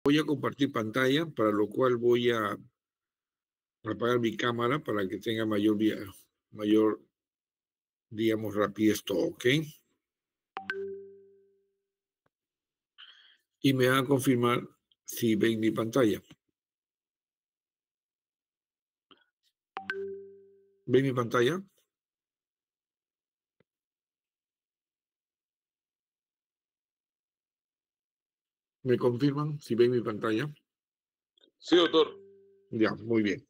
Voy a compartir pantalla, para lo cual voy a apagar mi cámara para que tenga mayor, digamos, rapidez todo, ¿ok? Y me van a confirmar si ven mi pantalla. ¿Ven mi pantalla? ¿Me confirman si ven mi pantalla? Sí, doctor. Ya, muy bien.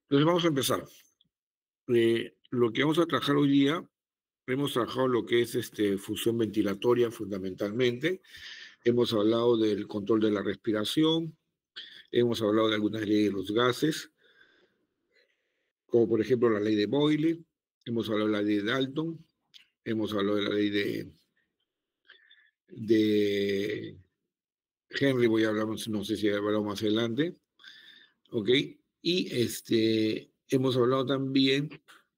Entonces vamos a empezar. Lo que vamos a trabajar hoy día, hemos trabajado lo que es función ventilatoria fundamentalmente. Hemos hablado del control de la respiración. Hemos hablado de algunas leyes de los gases, como por ejemplo la ley de Boyle. Hemos hablado de la ley de Dalton. Hemos hablado de la ley de Henry, voy a hablar, no sé si hablamos más adelante, ¿ok? Y hemos hablado también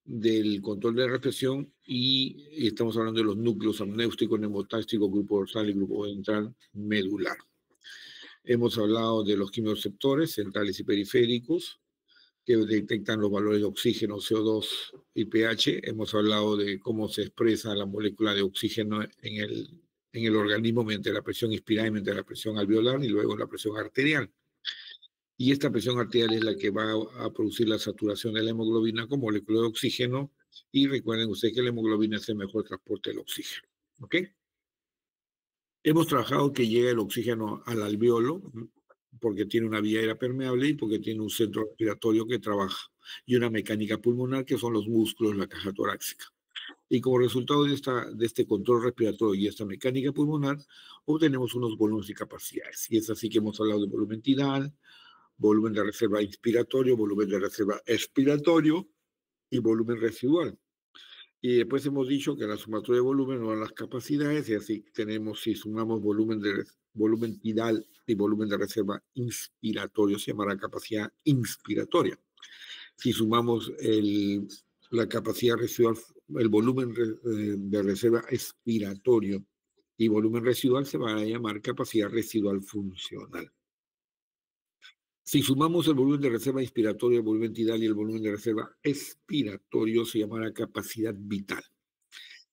del control de la respiración y estamos hablando de los núcleos amniótico, neumotáctico, grupo dorsal y grupo ventral medular. Hemos hablado de los quimioreceptores centrales y periféricos que detectan los valores de oxígeno, CO2 y pH. Hemos hablado de cómo se expresa la molécula de oxígeno en el organismo mediante la presión inspirada y mediante la presión alveolar y luego la presión arterial. Y esta presión arterial es la que va a producir la saturación de la hemoglobina con molécula de oxígeno. Y recuerden ustedes que la hemoglobina es el mejor transporte del oxígeno. ¿Ok? Hemos trabajado que llega el oxígeno al alveolo porque tiene una vía aérea permeable y porque tiene un centro respiratorio que trabaja y una mecánica pulmonar que son los músculos, la caja torácica. Y como resultado de este control respiratorio y esta mecánica pulmonar, obtenemos unos volúmenes y capacidades. Y es así que hemos hablado de volumen tidal, volumen de reserva inspiratorio, volumen de reserva expiratorio y volumen residual. Y después hemos dicho que la sumatoria de volumen no dan las capacidades, y así tenemos, si sumamos volumen tidal y volumen de reserva inspiratorio, se llamará capacidad inspiratoria. Si sumamos la capacidad residual, el volumen de reserva expiratorio y volumen residual, se va a llamar capacidad residual funcional. Si sumamos el volumen de reserva inspiratorio, el volumen tidal y el volumen de reserva expiratorio, se llamará capacidad vital.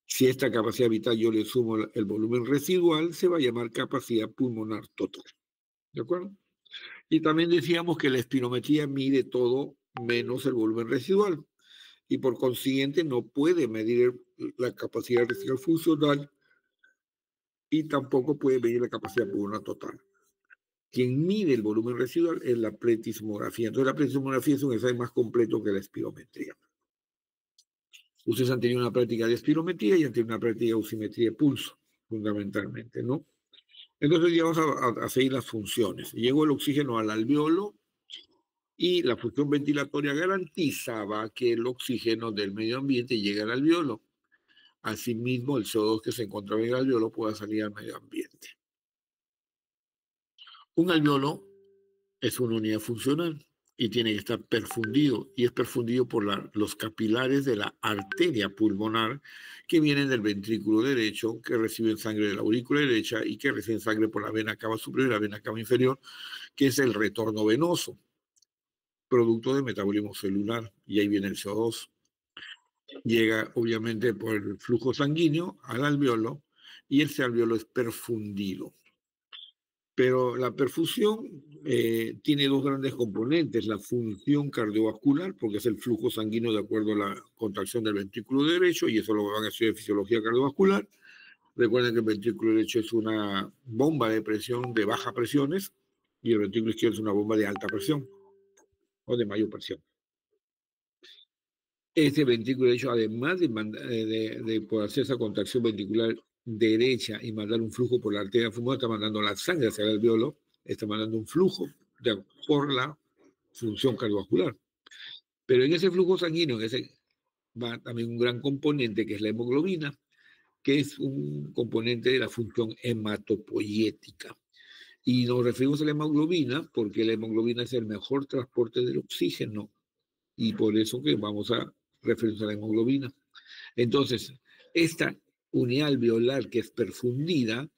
Si a esta capacidad vital yo le sumo el volumen residual, se va a llamar capacidad pulmonar total. ¿De acuerdo? Y también decíamos que la espirometría mide todo menos el volumen residual. Y por consiguiente no puede medir la capacidad residual funcional y tampoco puede medir la capacidad pulmonar total. Quien mide el volumen residual es la pletismografía. Entonces la pletismografía es un ensayo más completo que la espirometría. Ustedes han tenido una práctica de espirometría y han tenido una práctica de oximetría de pulso, fundamentalmente, ¿no? Entonces ya vamos a seguir las funciones. Llegó el oxígeno al alveolo y la función ventilatoria garantizaba que el oxígeno del medio ambiente llegue al alveolo. Asimismo, el CO2 que se encontraba en el alveolo pueda salir al medio ambiente. Un alveolo es una unidad funcional y tiene que estar perfundido, y es perfundido por los capilares de la arteria pulmonar que vienen del ventrículo derecho, que reciben sangre de la aurícula derecha y que reciben sangre por la vena cava superior y la vena cava inferior, que es el retorno venoso, producto del metabolismo celular, y ahí viene el CO2. Llega obviamente por el flujo sanguíneo al alveolo y ese alveolo es perfundido. Pero la perfusión tiene dos grandes componentes, la función cardiovascular, porque es el flujo sanguíneo de acuerdo a la contracción del ventrículo derecho, y eso lo van a estudiar de fisiología cardiovascular. Recuerden que el ventrículo derecho es una bomba de presión de bajas presiones, y el ventrículo izquierdo es una bomba de alta presión, o de mayor presión. Este ventrículo derecho, además de poder hacer esa contracción ventricular derecha y mandar un flujo por la arteria pulmonar, está mandando la sangre hacia el alveolo, está mandando un flujo por la función cardiovascular. Pero en ese flujo sanguíneo va también un gran componente que es la hemoglobina, que es un componente de la función hematopoyética. Y nos referimos a la hemoglobina porque la hemoglobina es el mejor transporte del oxígeno, y por eso que vamos a referirnos a la hemoglobina. Entonces, esta unidad alveolar que es perfundida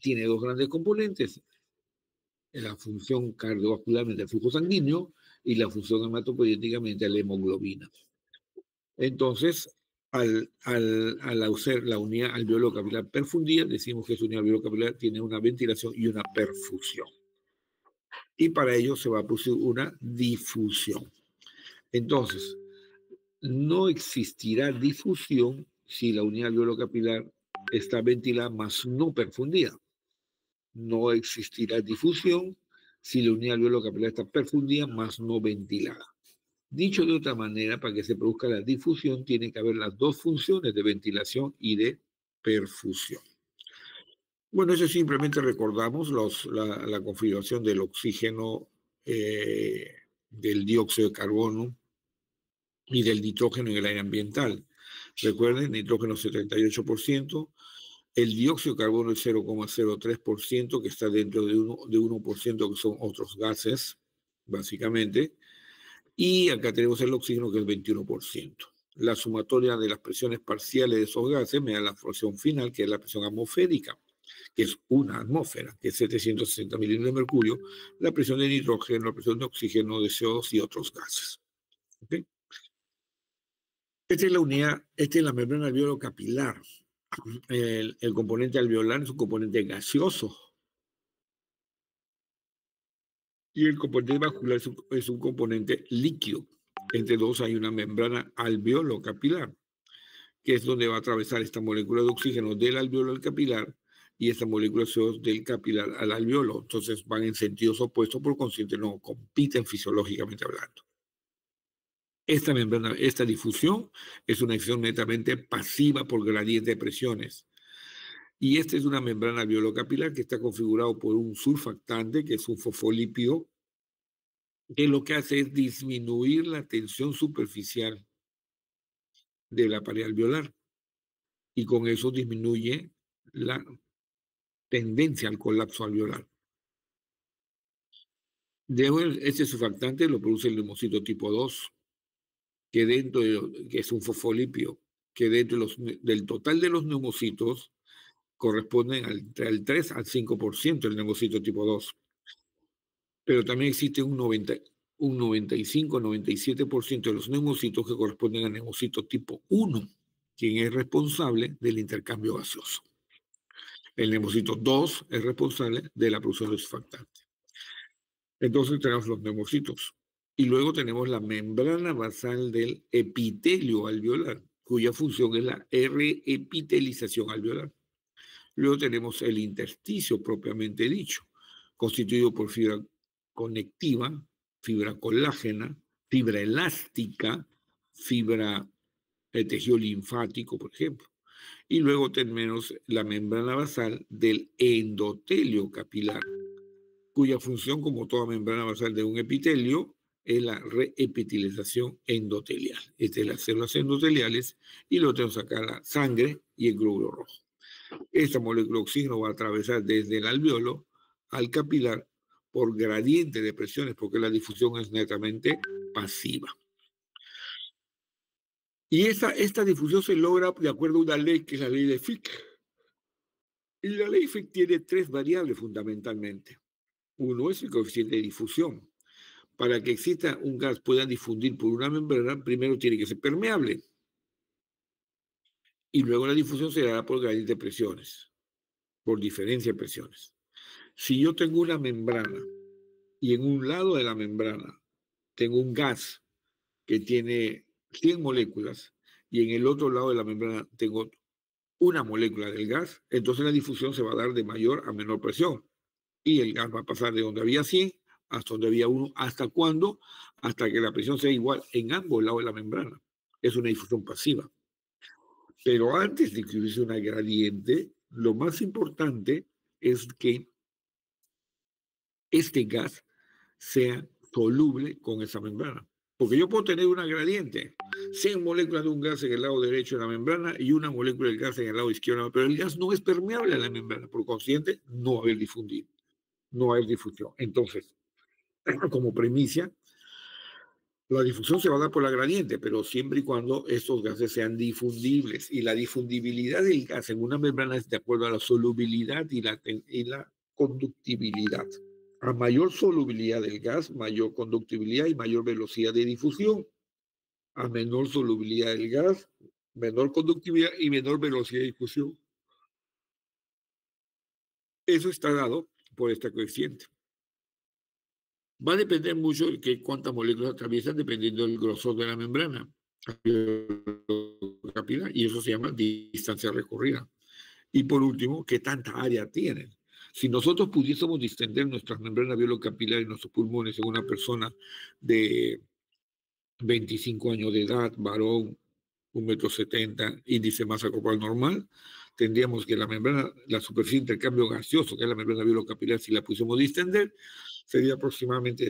tiene dos grandes componentes. la función cardiovascularmente al flujo sanguíneo y la función hematopoyéticamente a la hemoglobina. Entonces, al hacer la unidad alveolo capilar perfundida, decimos que esa unidad alveolo capilar tiene una ventilación y una perfusión. Y para ello se va a producir una difusión. Entonces, no existirá difusión si la unidad alveolo capilar está ventilada más no perfundida. No existirá difusión si la unidad alveolo capilar está perfundida más no ventilada. Dicho de otra manera, para que se produzca la difusión, tiene que haber las dos funciones de ventilación y de perfusión. Bueno, eso simplemente recordamos la configuración del oxígeno, del dióxido de carbono y del nitrógeno en el aire ambiental. Recuerden, nitrógeno 78%, el dióxido de carbono es 0,03%, que está dentro de 1%, que son otros gases, básicamente. Y acá tenemos el oxígeno, que es 21%. La sumatoria de las presiones parciales de esos gases me da la presión final, que es la presión atmosférica, que es una atmósfera, que es 760 mililitros de mercurio, la presión de nitrógeno, la presión de oxígeno, de CO2 y otros gases. ¿Okay? Esta es la unidad, esta es la membrana alveolo capilar. El componente alveolar es un componente gaseoso. Y el componente vascular es un componente líquido. Entre dos hay una membrana alveolo capilar, que es donde va a atravesar esta molécula de oxígeno del alveolo al capilar y esta molécula de CO2 del capilar al alveolo. Entonces van en sentidos opuestos, por consiguiente no compiten fisiológicamente hablando. Esta membrana, esta difusión es una difusión netamente pasiva por gradiente de presiones. Y esta es una membrana alveolo capilar que está configurado por un surfactante, que es un fosfolípido, que lo que hace es disminuir la tensión superficial de la pared alveolar y con eso disminuye la tendencia al colapso alveolar. Este surfactante lo produce el neumocito tipo 2, que es un fosfolípido, que dentro del total de los neumocitos corresponden al 3 al 5% del neumocito tipo 2. Pero también existe un 95-97% de los neumocitos que corresponden al neumocito tipo 1, quien es responsable del intercambio gaseoso. El neumocito 2 es responsable de la producción de surfactante. Entonces tenemos los neumocitos. Y luego tenemos la membrana basal del epitelio alveolar, cuya función es la reepitelización alveolar. Luego tenemos el intersticio propiamente dicho, constituido por fibra conectiva, fibra colágena, fibra elástica, fibra de tejido linfático, por ejemplo. Y luego tenemos la membrana basal del endotelio capilar, cuya función, como toda membrana basal de un epitelio, es la reepitelización endotelial. Estas son las células endoteliales, y luego tenemos acá la sangre y el glóbulo rojo. Esta molécula de oxígeno va a atravesar desde el alveolo al capilar por gradiente de presiones, porque la difusión es netamente pasiva. Y esta difusión se logra de acuerdo a una ley que es la ley de Fick. Y la ley Fick tiene tres variables fundamentalmente. Uno es el coeficiente de difusión. Para que exista un gas pueda difundir por una membrana, primero tiene que ser permeable. Y luego la difusión se dará por gradiente de presiones, por diferencia de presiones. Si yo tengo una membrana y en un lado de la membrana tengo un gas que tiene 100 moléculas y en el otro lado de la membrana tengo una molécula del gas, entonces la difusión se va a dar de mayor a menor presión. Y el gas va a pasar de donde había 100 hasta donde había 1. ¿Hasta cuándo? Hasta que la presión sea igual en ambos lados de la membrana. Es una difusión pasiva. Pero antes de que hubiese una gradiente, lo más importante es que este gas sea soluble con esa membrana. Porque yo puedo tener una gradiente, 100 moléculas de un gas en el lado derecho de la membrana y una molécula del gas en el lado izquierdo, pero el gas no es permeable a la membrana, por consiguiente, no va a haber difundido, no va a haber difusión. Entonces, como premisa, la difusión se va a dar por la gradiente, pero siempre y cuando estos gases sean difundibles. Y la difundibilidad del gas en una membrana es de acuerdo a la solubilidad y la conductibilidad. A mayor solubilidad del gas, mayor conductibilidad y mayor velocidad de difusión. A menor solubilidad del gas, menor conductividad y menor velocidad de difusión. Eso está dado por esta coeficiente. Va a depender mucho de cuántas moléculas atraviesan dependiendo del grosor de la membrana capilar, y eso se llama distancia recorrida. Y por último, qué tanta área tienen. Si nosotros pudiésemos distender nuestras membranas biolocapilares y nuestros pulmones en una persona de 25 años de edad, varón, 1,70 m, índice masa corporal normal, tendríamos que la membrana, la superficie de intercambio gaseoso, que es la membrana biolocapilar, si la pusiéramos distender, sería aproximadamente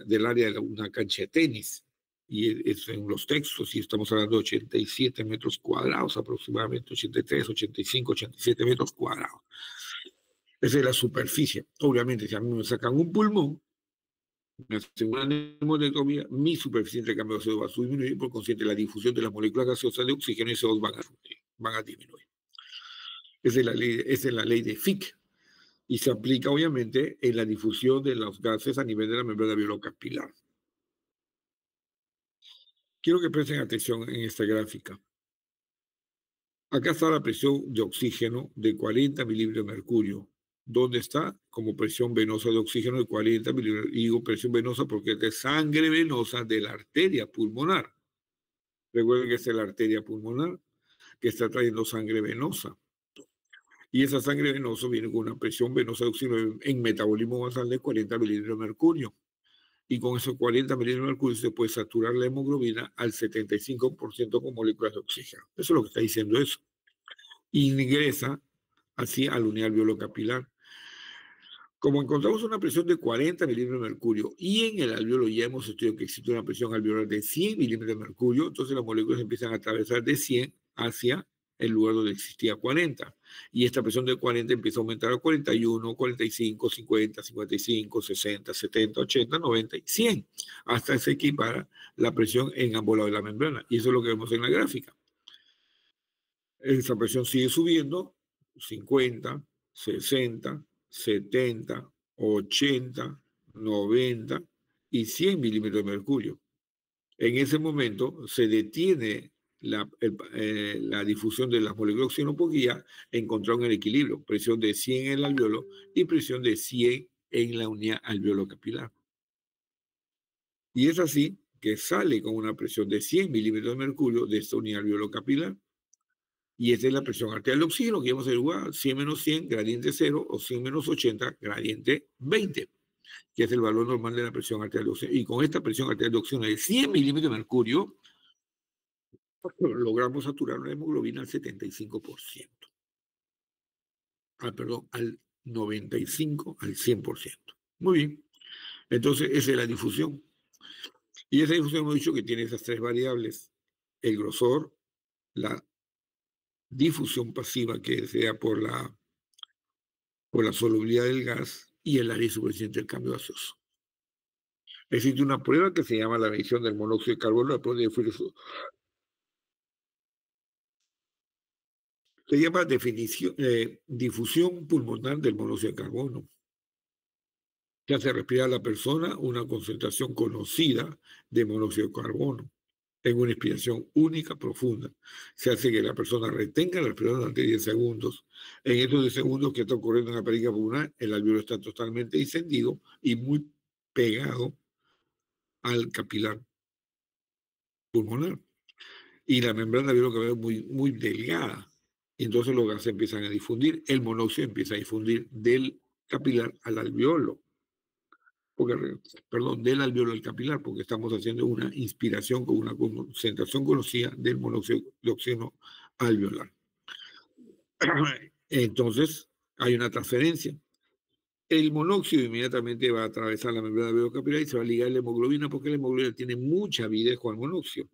del área de una cancha de tenis. Y eso en los textos, y estamos hablando de 87 metros cuadrados, aproximadamente 83, 85, 87 metros cuadrados. Esa es la superficie. Obviamente, si a mí me sacan un pulmón, me hacen una neumonectomía, mi superficie de intercambio gaseoso va a disminuir, por consiguiente la difusión de las moléculas gaseosas de oxígeno y CO2 van a disminuir. Esa es la ley de Fick, y se aplica obviamente en la difusión de los gases a nivel de la membrana biolocapilar. Quiero que presten atención en esta gráfica. Acá está la presión de oxígeno de 40 milímetros de mercurio. ¿Dónde está? Como presión venosa de oxígeno de 40 milímetros. Y digo presión venosa porque es de sangre venosa de la arteria pulmonar. Recuerden que esta es la arteria pulmonar que está trayendo sangre venosa. Y esa sangre venosa viene con una presión venosa de oxígeno en metabolismo basal de 40 milímetros de mercurio. Y con esos 40 milímetros de mercurio se puede saturar la hemoglobina al 75% con moléculas de oxígeno. Eso es lo que está diciendo eso. Ingresa así al unidad biolocapilar. Como encontramos una presión de 40 milímetros de mercurio y en el alveolo ya hemos estudiado que existe una presión alveolar de 100 milímetros de mercurio, entonces las moléculas empiezan a atravesar de 100 hacia el lugar donde existía 40. Y esta presión de 40 empieza a aumentar a 41, 45, 50, 55, 60, 70, 80, 90 y 100, hasta se equipara la presión en ambos lados de la membrana. Y eso es lo que vemos en la gráfica. Esa presión sigue subiendo, 50, 60, 70, 80, 90 y 100 milímetros de mercurio. En ese momento se detiene la difusión de las moléculas de oxígeno porque ya encontraron el equilibrio, presión de 100 en el alveolo y presión de 100 en la unidad alveolo capilar. Y es así que sale con una presión de 100 milímetros de mercurio de esta unidad alveolo capilar. Y esta es la presión arterial de oxígeno, que vamos a igual 100 menos 100, gradiente 0, o 100 menos 80, gradiente 20, que es el valor normal de la presión arterial de oxígeno. Y con esta presión arterial de oxígeno de 100 milímetros de mercurio, logramos saturar la hemoglobina al 75%. Perdón, al 95, al 100%. Muy bien. Entonces, esa es la difusión. Y esa difusión hemos dicho que tiene esas tres variables: el grosor, la difusión pasiva, que sea por la solubilidad del gas, y el área suficiente del cambio gaseoso. Existe una prueba que se llama la medición del monóxido de carbono, la prueba de se llama difusión pulmonar del monóxido de carbono. Se hace respirar a la persona una concentración conocida de monóxido de carbono en una inspiración única, profunda. Se hace que la persona retenga la respiración durante 10 segundos. En estos 10 segundos que está ocurriendo en la pericardia pulmonar, el alveolo está totalmente distendido y muy pegado al capilar pulmonar. Y la membrana biológica es muy delgada. Y entonces los gases empiezan a difundir. El monóxido empieza a difundir del capilar al alveolo. Del alveolo al capilar, porque estamos haciendo una inspiración con una concentración conocida del monóxido de oxígeno alveolar. Entonces, hay una transferencia. El monóxido inmediatamente va a atravesar la membrana bilocapilar y se va a ligar a la hemoglobina, porque la hemoglobina tiene mucha avidez con el monóxido.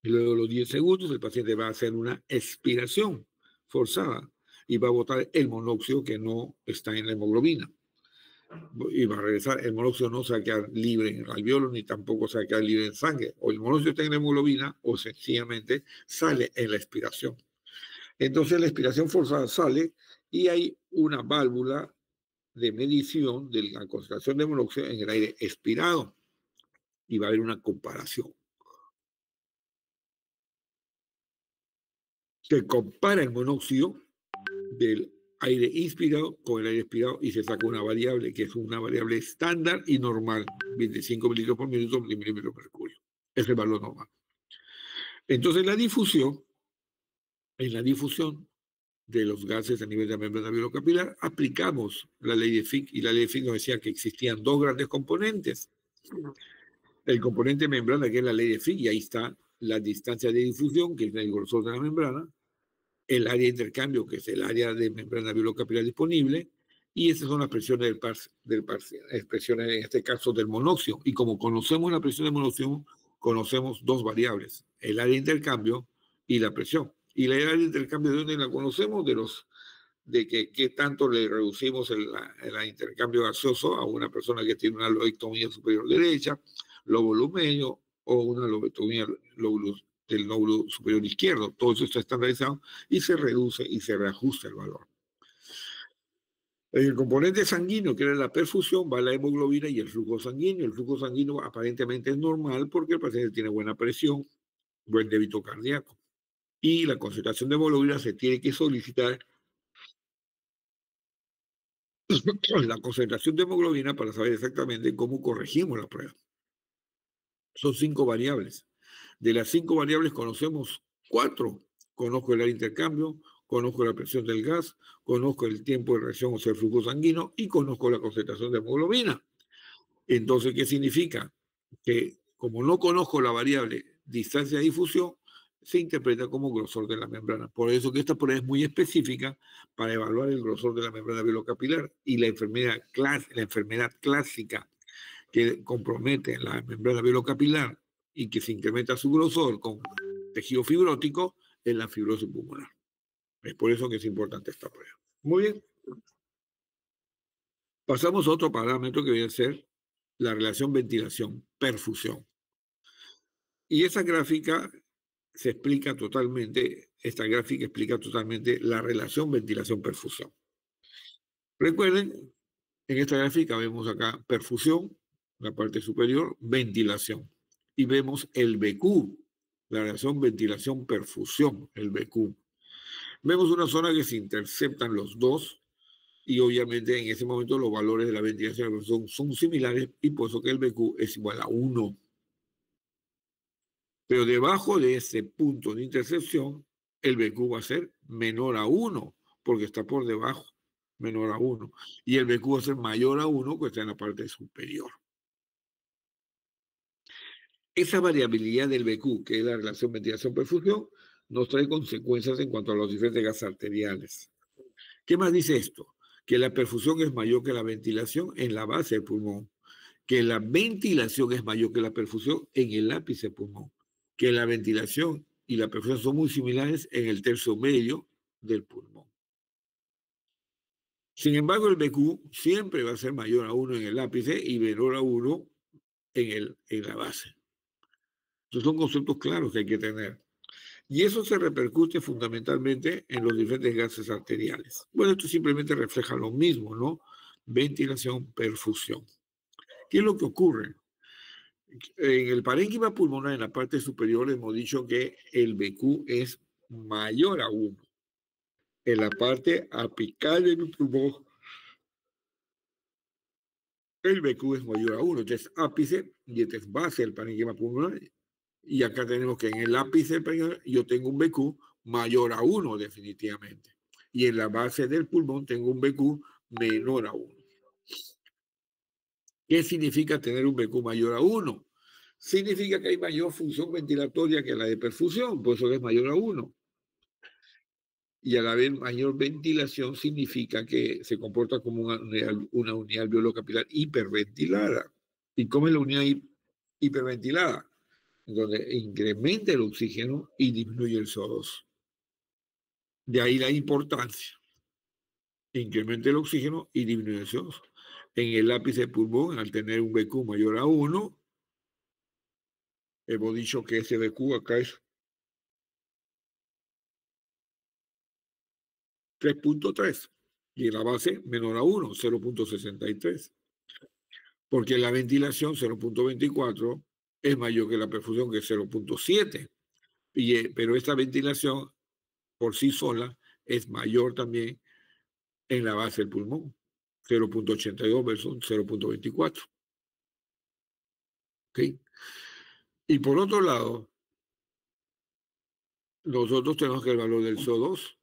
Y luego de los 10 segundos, el paciente va a hacer una expiración forzada y va a botar el monóxido que no está en la hemoglobina. Y va a regresar. El monóxido no se va a quedar libre en el alveolo, ni tampoco se va a quedar libre en sangre. O el monóxido está en la hemoglobina o sencillamente sale en la expiración. Entonces la expiración forzada sale y hay una válvula de medición de la concentración de monóxido en el aire expirado y va a haber una comparación. Se compara el monóxido del aire inspirado con el aire expirado y se saca una variable que es una variable estándar y normal, 25 mililitros por minuto milímetro de mercurio. Es el valor normal. Entonces, en la difusión de los gases a nivel de la membrana bilocapilar, aplicamos la ley de Fick, y la ley de Fick nos decía que existían dos grandes componentes. El componente membrana, que es la ley de Fick, y ahí está la distancia de difusión, que es el grosor de la membrana, el área de intercambio, que es el área de membrana bilocapilar disponible, y esas son las presiones expresiones en este caso del monóxido. Y como conocemos la presión del monóxido, conocemos dos variables, el área de intercambio y la presión. Y la área de intercambio, ¿de dónde la conocemos? De qué tanto le reducimos el intercambio gaseoso a una persona que tiene una lobectomía superior derecha, lóbulo medio o una lobectomía del lóbulo superior izquierdo. Todo eso está estandarizado y se reduce y se reajusta el valor. En el componente sanguíneo, que era la perfusión, va la hemoglobina y el flujo sanguíneo. El flujo sanguíneo aparentemente es normal porque el paciente tiene buena presión, buen débito cardíaco. Y la concentración de hemoglobina se tiene que solicitar la concentración de hemoglobina para saber exactamente cómo corregimos la prueba. Son 5 variables. De las 5 variables conocemos 4. Conozco el intercambio, conozco la presión del gas, conozco el tiempo de reacción, o sea, el flujo sanguíneo, y conozco la concentración de hemoglobina. Entonces, ¿qué significa? Que como no conozco la variable distancia de difusión, se interpreta como grosor de la membrana. Por eso que esta prueba es muy específica para evaluar el grosor de la membrana bilocapilar, y la enfermedad clásica que compromete la membrana bilocapilar y que se incrementa su grosor con tejido fibrótico es la fibrosis pulmonar. Es por eso que es importante esta prueba. Muy bien. Pasamos a otro parámetro que viene a ser la relación ventilación-perfusión. Y esta gráfica explica totalmente la relación ventilación-perfusión. Recuerden, en esta gráfica vemos acá perfusión, la parte superior, ventilación. Y vemos el BQ, la relación ventilación-perfusión, el BQ. Vemos una zona que se interceptan los dos, y obviamente en ese momento los valores de la ventilación y la perfusión son similares, y por eso que el BQ es igual a 1. Pero debajo de ese punto de intercepción, el BQ va a ser menor a 1, porque está por debajo, menor a 1. Y el BQ va a ser mayor a 1, que está en la parte superior. Esa variabilidad del BQ, que es la relación ventilación-perfusión, nos trae consecuencias en cuanto a los diferentes gases arteriales. ¿Qué más dice esto? Que la perfusión es mayor que la ventilación en la base del pulmón, que la ventilación es mayor que la perfusión en el ápice del pulmón, que la ventilación y la perfusión son muy similares en el tercio medio del pulmón. Sin embargo, el BQ siempre va a ser mayor a 1 en el ápice y menor a 1 en la base. Estos son conceptos claros que hay que tener. Y eso se repercute fundamentalmente en los diferentes gases arteriales. Bueno, esto simplemente refleja lo mismo, ¿no? Ventilación, perfusión. ¿Qué es lo que ocurre? En el parénquima pulmonar, en la parte superior, hemos dicho que el BQ es mayor a 1. En la parte apical del pulmón, el BQ es mayor a 1. Este es ápice y este es base del parénquima pulmonar. Y acá tenemos que en el ápice del parénquima yo tengo un BQ mayor a 1 definitivamente. Y en la base del pulmón tengo un BQ menor a 1. ¿Qué significa tener un BQ mayor a 1? Significa que hay mayor función ventilatoria que la de perfusión, por eso es mayor a 1. Y al haber mayor ventilación significa que se comporta como una unidad bilocapilar hiperventilada. ¿Y cómo es la unidad hiperventilada? Donde incrementa el oxígeno y disminuye el CO2. De ahí la importancia. Incrementa el oxígeno y disminuye el CO2. En el ápice del pulmón, al tener un BQ mayor a 1, hemos dicho que ese BQ acá es 3.3. y en la base menor a 1, 0.63. Porque la ventilación, 0.24, es mayor que la perfusión, que es 0.7. Pero esta ventilación por sí sola es mayor también en la base del pulmón, 0.82 versus 0.24. ¿Okay? Y por otro lado, nosotros tenemos que el valor del CO2,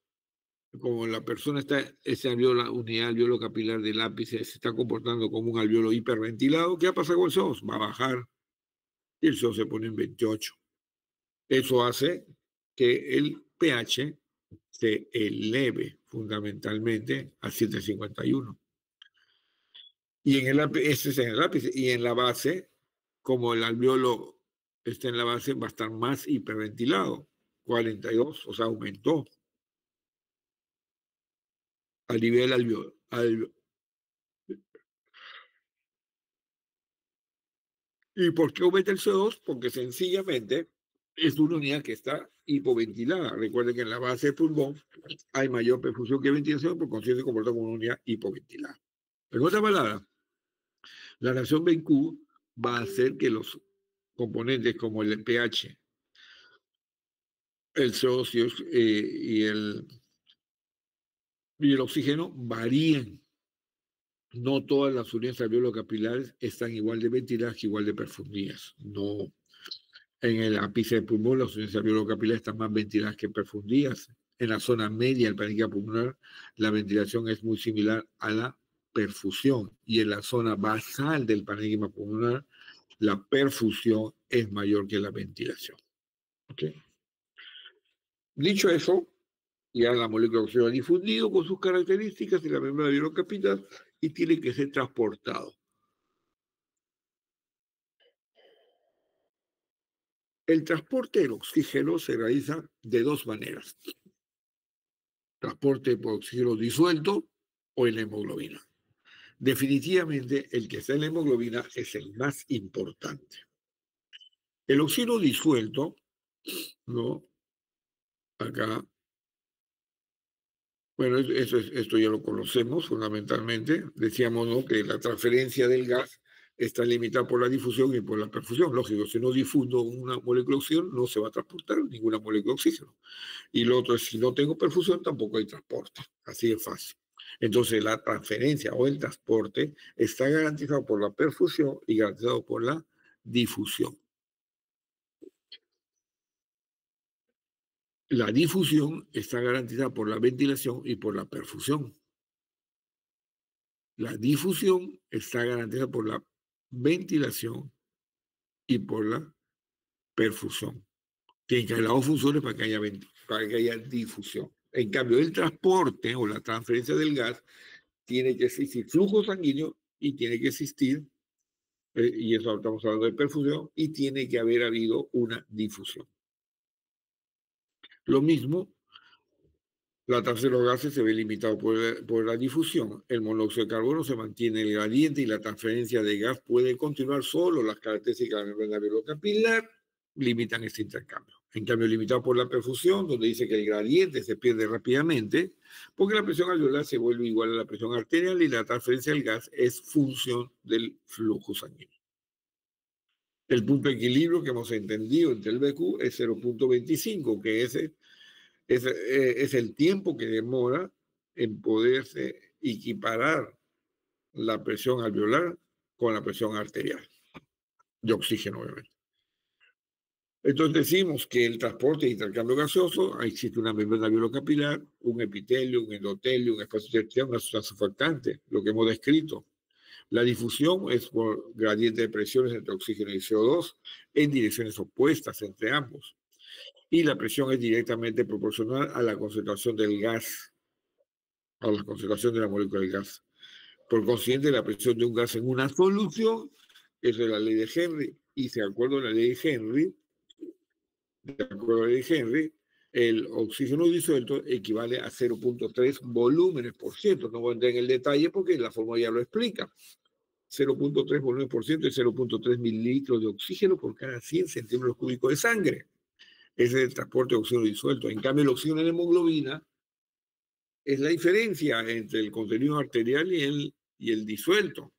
como la persona está, ese alveolo, unidad alveolo capilar del ápice se está comportando como un alveolo hiperventilado, ¿qué va a pasar con el CO2? Va a bajar y el CO2 se pone en 28. Eso hace que el pH se eleve fundamentalmente a 751. Y en el ápice, ese es en el ápice, y en la base, como el alveolo está en la base, va a estar más hiperventilado, 42, o sea, aumentó a nivel alveolo. ¿Y por qué aumenta el CO2? Porque sencillamente es una unidad que está hipoventilada. Recuerden que en la base del pulmón hay mayor perfusión que ventilación, por consiguiente se comporta como una unidad hipoventilada. En otras palabras, la reacción BQ va a hacer que los componentes como el pH, el CO2 y el oxígeno varíen. No todas las unidades alveolo-capilares están igual de ventiladas que igual de perfundidas. No. En el ápice del pulmón, las unidades alveolo-capilares están más ventiladas que perfundidas. En la zona media del parénquima pulmonar, la ventilación es muy similar a la perfusión. Y en la zona basal del parénquima pulmonar, la perfusión es mayor que la ventilación. ¿Okay? Dicho eso, ya la molécula de oxígeno ha difundido con sus características en la membrana alveolo-capilar y tiene que ser transportado. El transporte del oxígeno se realiza de dos maneras. Transporte por oxígeno disuelto o en la hemoglobina. Definitivamente el que está en la hemoglobina es el más importante. El oxígeno disuelto, ¿no? Acá, bueno, esto ya lo conocemos fundamentalmente. Decíamos, ¿no?, que la transferencia del gas está limitada por la difusión y por la perfusión. Lógico, si no difundo una molécula de oxígeno, no se va a transportar ninguna molécula de oxígeno. Y lo otro es, si no tengo perfusión, tampoco hay transporte. Así de fácil. Entonces, la transferencia o el transporte está garantizado por la perfusión y garantizado por la difusión. La difusión está garantizada por la ventilación y por la perfusión. La difusión está garantizada por la ventilación y por la perfusión. Tienen que haber las dos funciones para que haya difusión. En cambio, el transporte o la transferencia del gas tiene que existir flujo sanguíneo y tiene que existir, y eso estamos hablando de perfusión, y tiene que haber habido una difusión. Lo mismo, la transferencia de los gases se ve limitado por la difusión. El monóxido de carbono se mantiene en el gradiente y la transferencia de gas puede continuar, solo las características de la membrana alveolo-capilar limitan este intercambio. En cambio, limitado por la perfusión, donde dice que el gradiente se pierde rápidamente, porque la presión alveolar se vuelve igual a la presión arterial y la transferencia del gas es función del flujo sanguíneo. El punto de equilibrio que hemos entendido entre el BQ es 0.25, que es el tiempo que demora en poderse equiparar la presión alveolar con la presión arterial de oxígeno, obviamente. Entonces decimos que el transporte de intercambio gaseoso, existe una membrana alveolo-capilar, un epitelio, un endotelio, un espacio terciario, una sustancia surfactante, lo que hemos descrito. La difusión es por gradiente de presiones entre oxígeno y CO2 en direcciones opuestas entre ambos. Y la presión es directamente proporcional a la concentración del gas, a la concentración de la molécula del gas. Por consiguiente, la presión de un gas en una solución es de la ley de Henry. Y de acuerdo a la ley de Henry, el oxígeno disuelto equivale a 0.3 volúmenes por ciento. No voy a entrar en el detalle porque la fórmula ya lo explica. 0.3 volúmenes por ciento y 0.3 mililitros de oxígeno por cada 100 centímetros cúbicos de sangre. Ese es el transporte de oxígeno disuelto. En cambio, el oxígeno en hemoglobina es la diferencia entre el contenido arterial y el disuelto.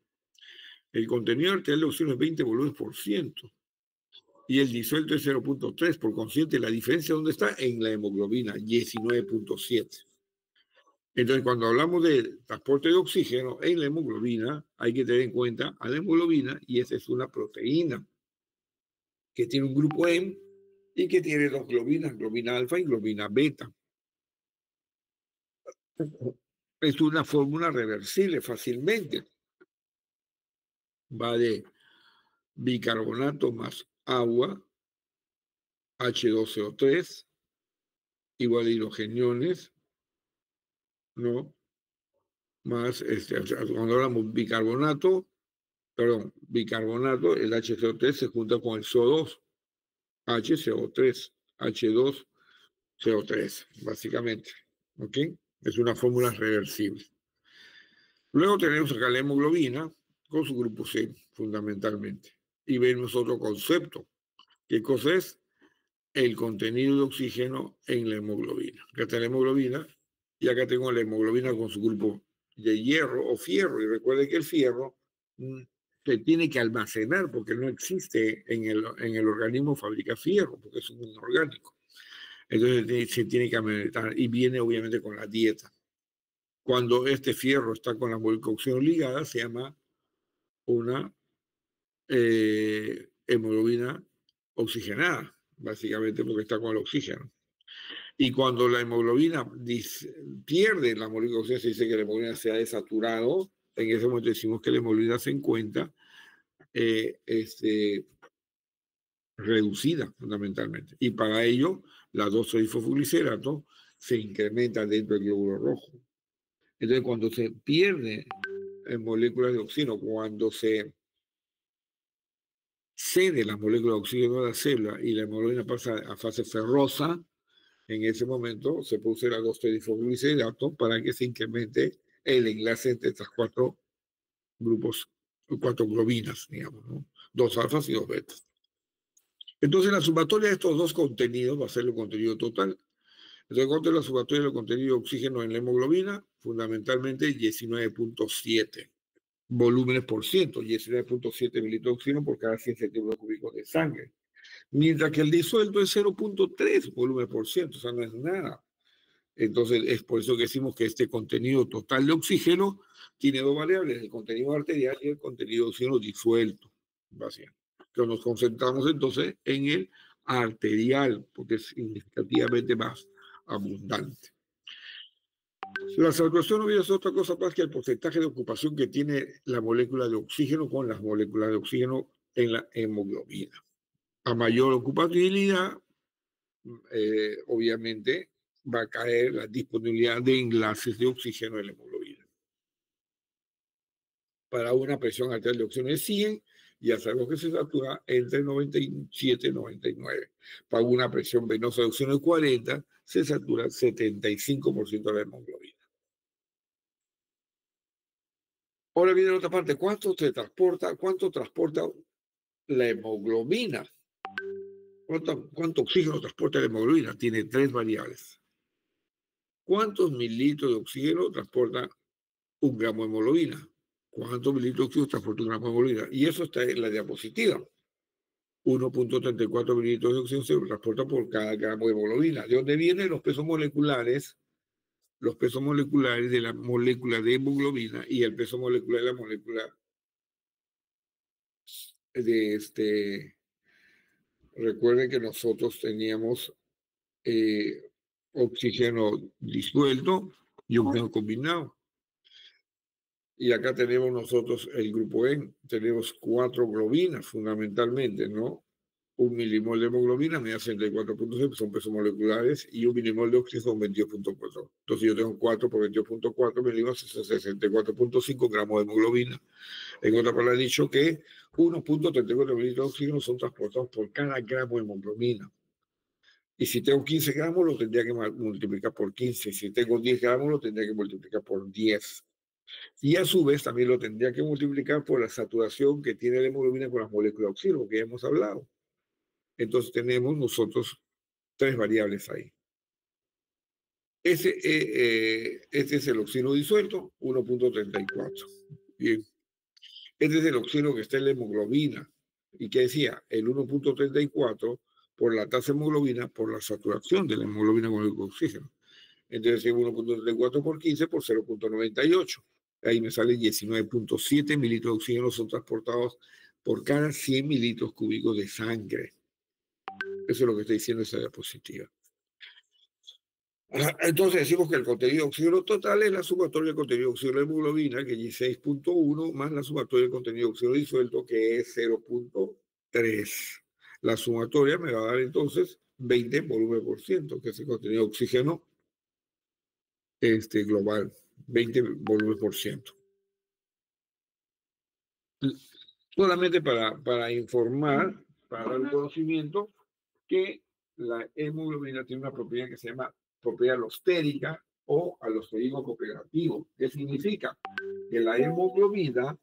El contenido arterial de oxígeno es 20 volúmenes por ciento y el disuelto es 0.3. Por consiguiente, la diferencia, ¿dónde está? En la hemoglobina, 19.7. Entonces, cuando hablamos de transporte de oxígeno en la hemoglobina, hay que tener en cuenta a la hemoglobina, y esa es una proteína que tiene un grupo M y que tiene dos globinas, globina alfa y globina beta. Es una fórmula reversible fácilmente. Va de bicarbonato más agua, H2CO3, igual a hidrogeniones, ¿no? Más, cuando hablamos bicarbonato, el HCO3 se junta con el CO2, HCO3, H2CO3, básicamente, ¿ok? Es una fórmula reversible. Luego tenemos acá la hemoglobina con su grupo C, fundamentalmente. Y vemos otro concepto. ¿Qué cosa es? El contenido de oxígeno en la hemoglobina. Acá está la hemoglobina y acá tengo la hemoglobina con su grupo de hierro o fierro. Y recuerden que el fierro se tiene que almacenar porque no existe en el organismo fabrica fierro, porque es un inorgánico. Entonces se tiene que almacenar y viene obviamente con la dieta. Cuando este fierro está con la molécula de oxígeno ligada, se llama una hemoglobina oxigenada, básicamente porque está con el oxígeno. Y cuando la hemoglobina pierde la molécula de oxígeno, se dice que la hemoglobina se ha desaturado. En ese momento decimos que la hemoglobina se encuentra reducida fundamentalmente. Y para ello, la dosis de fosfoglicerato se incrementa dentro del glóbulo rojo. Entonces, cuando se pierde en moléculas de oxígeno, cuando se cede las moléculas de oxígeno de la célula y la hemoglobina pasa a fase ferrosa, en ese momento se produce la dosis de fosfoglicerato para que se incremente el enlace entre estas cuatro grupos, cuatro globinas, digamos, ¿no? Dos alfas y dos betas. Entonces, la sumatoria de estos dos contenidos va a ser el contenido total. Entonces, ¿cuánto es la sumatoria del contenido de oxígeno en la hemoglobina? Fundamentalmente 19.7 volúmenes por ciento, 19.7 mililitros de oxígeno por cada 100 centímetros cúbicos de sangre. Mientras que el disuelto es 0.3 volúmenes por ciento, o sea, no es nada. Entonces, es por eso que decimos que este contenido total de oxígeno tiene dos variables, el contenido arterial y el contenido de oxígeno disuelto, básicamente. Que nos concentramos entonces en el arterial, porque es significativamente más abundante. La saturación no viene a ser otra cosa más que el porcentaje de ocupación que tiene la molécula de oxígeno con las moléculas de oxígeno en la hemoglobina. A mayor ocupabilidad, obviamente, va a caer la disponibilidad de enlaces de oxígeno en la hemoglobina. Para una presión arterial de oxígeno de 100, ya sabemos que se satura entre 97 y 99. Para una presión venosa de oxígeno de 40, se satura 75% de la hemoglobina. Ahora viene la otra parte, ¿cuánto transporta la hemoglobina? ¿Cuánto oxígeno transporta la hemoglobina? Tiene tres variables. ¿Cuántos mililitros de oxígeno transporta un gramo de hemoglobina? ¿Cuántos mililitros de oxígeno transporta un gramo de hemoglobina? Y eso está en la diapositiva. 1.34 mililitros de oxígeno se transporta por cada gramo de hemoglobina. ¿De dónde vienen los pesos moleculares? Los pesos moleculares de la molécula de hemoglobina y el peso molecular de la molécula de recuerden que nosotros teníamos oxígeno disuelto y oxígeno combinado. Y acá tenemos nosotros el grupo N, tenemos 4 globinas fundamentalmente, ¿no? Un milimol de hemoglobina me da 64.6, son pesos moleculares, y un milimol de oxígeno son 22.4. Entonces yo tengo 4 por 22.4 milimoles, 64.5 gramos de hemoglobina. En otra palabra, he dicho que 1.34 mililitros de oxígeno son transportados por cada gramo de hemoglobina. Y si tengo 15 gramos, lo tendría que multiplicar por 15. Si tengo 10 gramos, lo tendría que multiplicar por 10. Y a su vez también lo tendría que multiplicar por la saturación que tiene la hemoglobina con las moléculas de oxígeno que ya hemos hablado. Entonces tenemos nosotros tres variables ahí. Este es el oxígeno disuelto, 1.34. Bien. Este es el oxígeno que está en la hemoglobina. ¿Y qué decía? El 1.34 por la tasa de hemoglobina por la saturación de la hemoglobina con el oxígeno. Entonces, 1.34 por 15 por 0.98. Ahí me sale 19.7 mililitros de oxígeno son transportados por cada 100 mililitros cúbicos de sangre. Eso es lo que está diciendo esa diapositiva. Entonces decimos que el contenido de oxígeno total es la sumatoria del contenido de oxígeno de hemoglobina, que es 16.1, más la sumatoria del contenido de oxígeno disuelto, que es 0.3. La sumatoria me va a dar entonces 20 volumen por ciento, que es el contenido de oxígeno global, 20 volumen por ciento. Solamente para informar, para dar el conocimiento, que la hemoglobina tiene una propiedad que se llama propiedad alostérica o alosterismo cooperativo. ¿Qué significa? Que la hemoglobina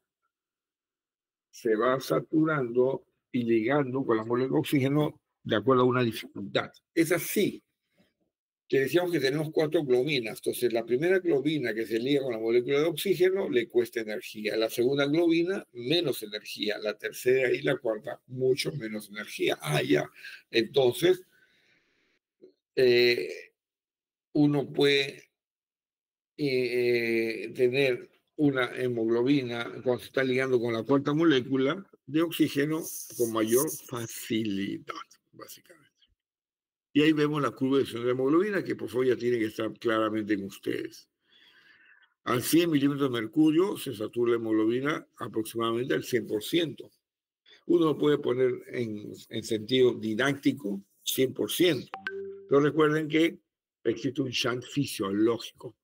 se va saturando y ligando con la molécula de oxígeno de acuerdo a una dificultad. Es así que decíamos que tenemos 4 globinas. Entonces, la primera globina que se liga con la molécula de oxígeno le cuesta energía. La segunda globina, menos energía. La tercera y la cuarta, mucho menos energía. Ya. Entonces, uno puede tener una hemoglobina cuando se está ligando con la cuarta molécula de oxígeno con mayor facilidad, básicamente. Y ahí vemos la curva de la hemoglobina, que por favor ya tiene que estar claramente en ustedes. Al 100 milímetros de mercurio se satura la hemoglobina aproximadamente al 100%. Uno lo puede poner en sentido didáctico, 100%. Pero recuerden que existe un shunt fisiológico.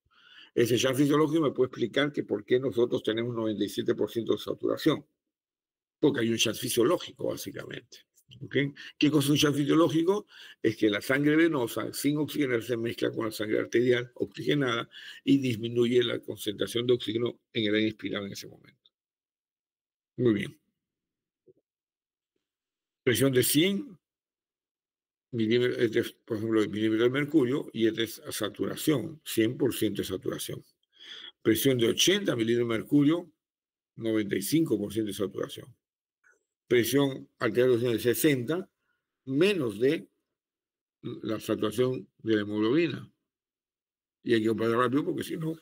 Ese shunt fisiológico me puede explicar que por qué nosotros tenemos 97% de saturación. Porque hay un shunt fisiológico, básicamente. ¿Okay? ¿Qué cosa es un shunt fisiológico? Es que la sangre venosa sin oxigenar se mezcla con la sangre arterial oxigenada y disminuye la concentración de oxígeno en el aire inspirado en ese momento. Muy bien. Presión de 100 milímetros, este es, por ejemplo, el milímetro de mercurio, y este es saturación, 100% de saturación. Presión de 80 milímetros de mercurio, 95% de saturación. Presión arterial de 60, menos de la saturación de la hemoglobina. Y hay que operar rápido porque si no,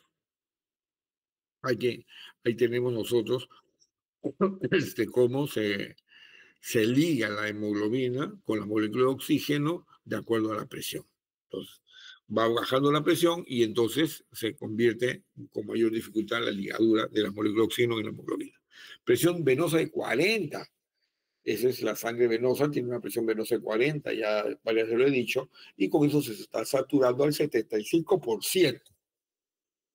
ahí tenemos nosotros cómo se liga la hemoglobina con la molécula de oxígeno de acuerdo a la presión. Entonces, va bajando la presión y entonces se convierte con mayor dificultad la ligadura de la molécula de oxígeno en la hemoglobina. Presión venosa de 40. Esa es la sangre venosa, tiene una presión venosa de 40, ya varias veces lo he dicho, y con eso se está saturando al 75%.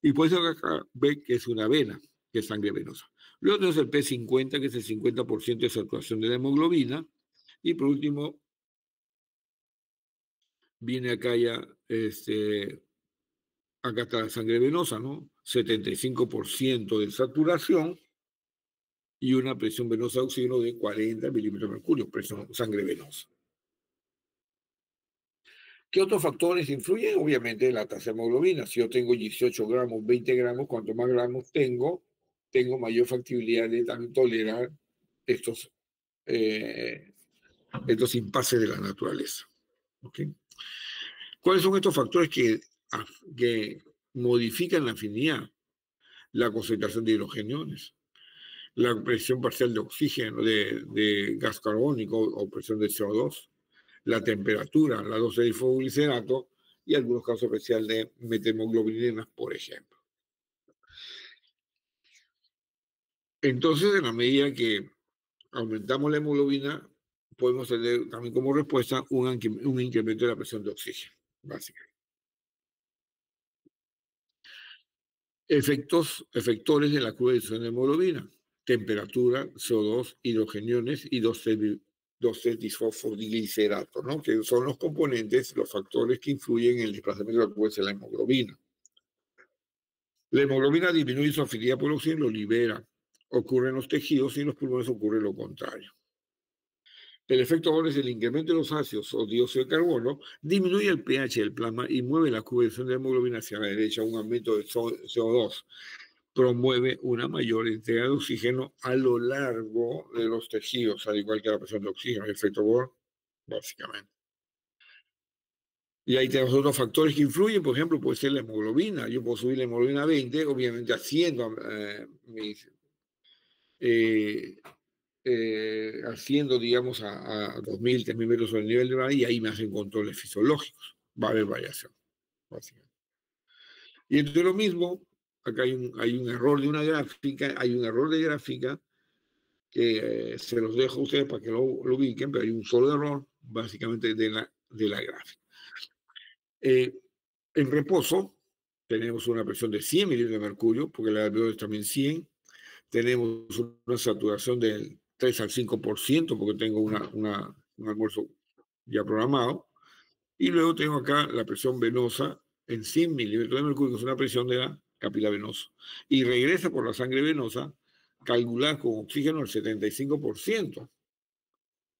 Y por eso acá ve que es una vena, que es sangre venosa. Luego tenemos el P50, que es el 50% de saturación de la hemoglobina. Y por último, viene acá ya, acá está la sangre venosa, ¿no? 75% de saturación y una presión venosa de oxígeno de 40 milímetros de mercurio, presión sangre venosa. ¿Qué otros factores influyen? Obviamente la tasa de hemoglobina. Si yo tengo 18 gramos, 20 gramos, cuanto más gramos tengo mayor factibilidad de también tolerar estos impases de la naturaleza. ¿Okay? ¿Cuáles son estos factores que modifican la afinidad? La concentración de hidrogeniones, la presión parcial de oxígeno, de gas carbónico o presión de CO2, la temperatura, la dosis de fosfoglicerato y algunos casos especiales de metemoglobilinas, por ejemplo. Entonces, en la medida que aumentamos la hemoglobina, podemos tener también como respuesta un incremento de la presión de oxígeno, básicamente. Efectores de la curva de distribución de hemoglobina: temperatura, CO2, hidrogeniones y 2,6-disfosfoglicerato, ¿no? Que son los componentes, los factores que influyen en el desplazamiento de la curva de la hemoglobina. La hemoglobina disminuye su afinidad por el oxígeno, lo libera. Ocurre en los tejidos y en los pulmones ocurre lo contrario. El efecto Bohr es el incremento de los ácidos o dióxido de carbono, disminuye el pH del plasma y mueve la cubrición de hemoglobina hacia la derecha, un aumento del CO2. Promueve una mayor entrega de oxígeno a lo largo de los tejidos, al igual que la presión de oxígeno, el efecto Bohr, básicamente. Y ahí tenemos otros factores que influyen, por ejemplo, puede ser la hemoglobina. Yo puedo subir la hemoglobina a 20, obviamente haciendo, digamos, a 2.000, 3.000 metros sobre el nivel del mar, y ahí me hacen controles fisiológicos. Va a haber variación, básicamente. Y entonces lo mismo, acá hay un error de una gráfica, hay un error de gráfica que se los dejo a ustedes para que lo ubiquen, pero hay un solo error, básicamente, de la gráfica. En reposo, tenemos una presión de 100 milímetros de mercurio, porque el alveolo es también 100. Tenemos una saturación del 3 al 5%, porque tengo un almuerzo ya programado. Y luego tengo acá la presión venosa en 100 milímetros de mercurio, que es una presión de la capila venosa. Y regresa por la sangre venosa, calculada con oxígeno al 75%.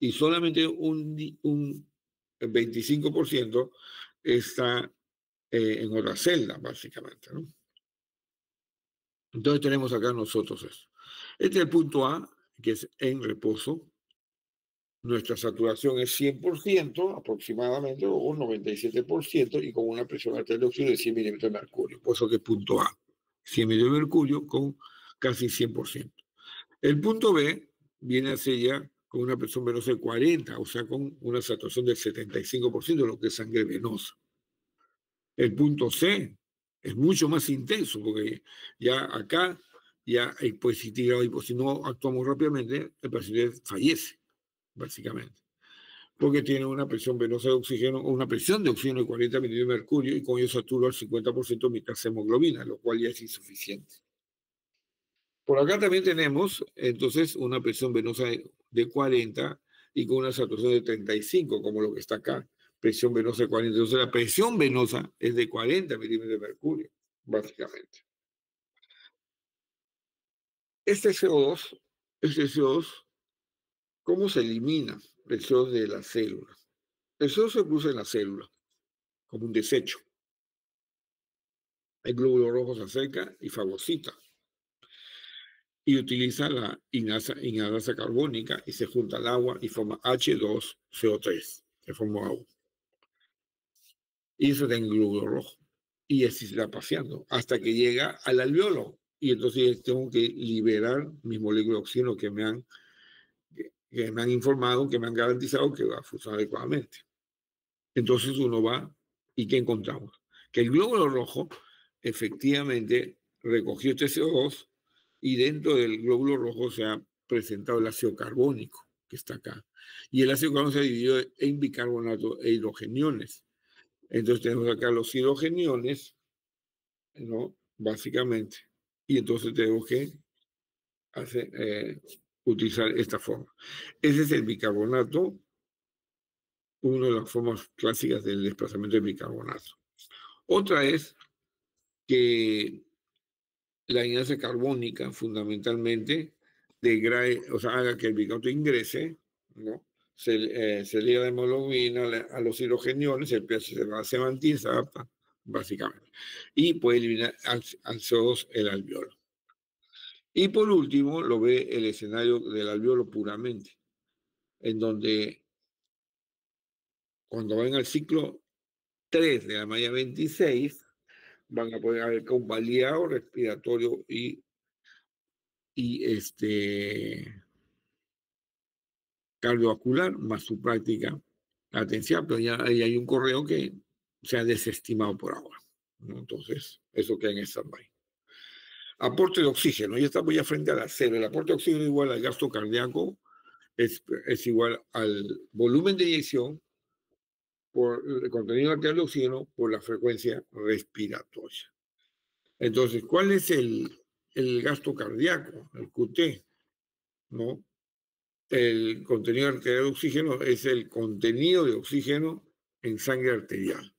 Y solamente un 25% está en otra celda, básicamente, ¿no? Entonces tenemos acá nosotros eso. Este es el punto A, que es en reposo. Nuestra saturación es 100% aproximadamente, o un 97%, y con una presión arterial de oxígeno de 100 milímetros de mercurio. Por eso que es punto A, 100 milímetros de mercurio con casi 100%. El punto B viene a ser ya con una presión venosa de 40, o sea, con una saturación del 75%, lo que es sangre venosa. El punto C es mucho más intenso, porque ya acá ya hay positividad, y si no actuamos rápidamente, el paciente fallece, básicamente, porque tiene una presión venosa de oxígeno, o una presión de oxígeno de 40 milímetros de mercurio, y con ello saturo al 50% mi tasa de hemoglobina, lo cual ya es insuficiente. Por acá también tenemos, entonces, una presión venosa de 40 y con una saturación de 35, como lo que está acá. Presión venosa de 40. Entonces, la presión venosa es de 40 milímetros de mercurio, básicamente. Este CO2, ¿cómo se elimina el CO2 de la célula? El CO2 se produce en la célula como un desecho. El glóbulo rojo se acerca y fagocita, y utiliza la inalasa carbónica y se junta al agua y forma H2CO3, que forma agua. Y eso está en el glóbulo rojo. Y así se va paseando hasta que llega al alveolo. Y entonces tengo que liberar mis moléculas de oxígeno que me han informado, que me han garantizado que va a funcionar adecuadamente. Entonces uno va y ¿qué encontramos? Que el glóbulo rojo efectivamente recogió este CO2, y dentro del glóbulo rojo se ha presentado el ácido carbónico, que está acá. Y el ácido carbónico se dividió en bicarbonato e hidrogeniones. Entonces tenemos acá los hidrogeniones, ¿no? Básicamente. Y entonces tenemos que utilizar esta forma. Ese es el bicarbonato, una de las formas clásicas del desplazamiento del bicarbonato. Otra es que la inalasa carbónica fundamentalmente degrade, o sea, haga que el bicarbonato ingrese, ¿no? Se liga la hemoglobina a los hidrogeniones, el pH se mantiene, se adapta, básicamente. Y puede eliminar al CO2 el alveolo. Y por último, lo ve el escenario del alveolo puramente, en donde cuando van al ciclo 3 de la malla 26, van a poder haber un baleado respiratorio y cardiovascular, más su práctica atención, pero ya hay un correo que se ha desestimado por ahora, ¿no? Entonces, eso queda en stand-by. Aporte de oxígeno, ya estamos ya frente a la cero. El aporte de oxígeno es igual al gasto cardíaco, es igual al volumen de eyección por el contenido arterial de oxígeno por la frecuencia respiratoria. Entonces, ¿cuál es el gasto cardíaco, el QT? ¿No? El contenido arterial de oxígeno es el contenido de oxígeno en sangre arterial.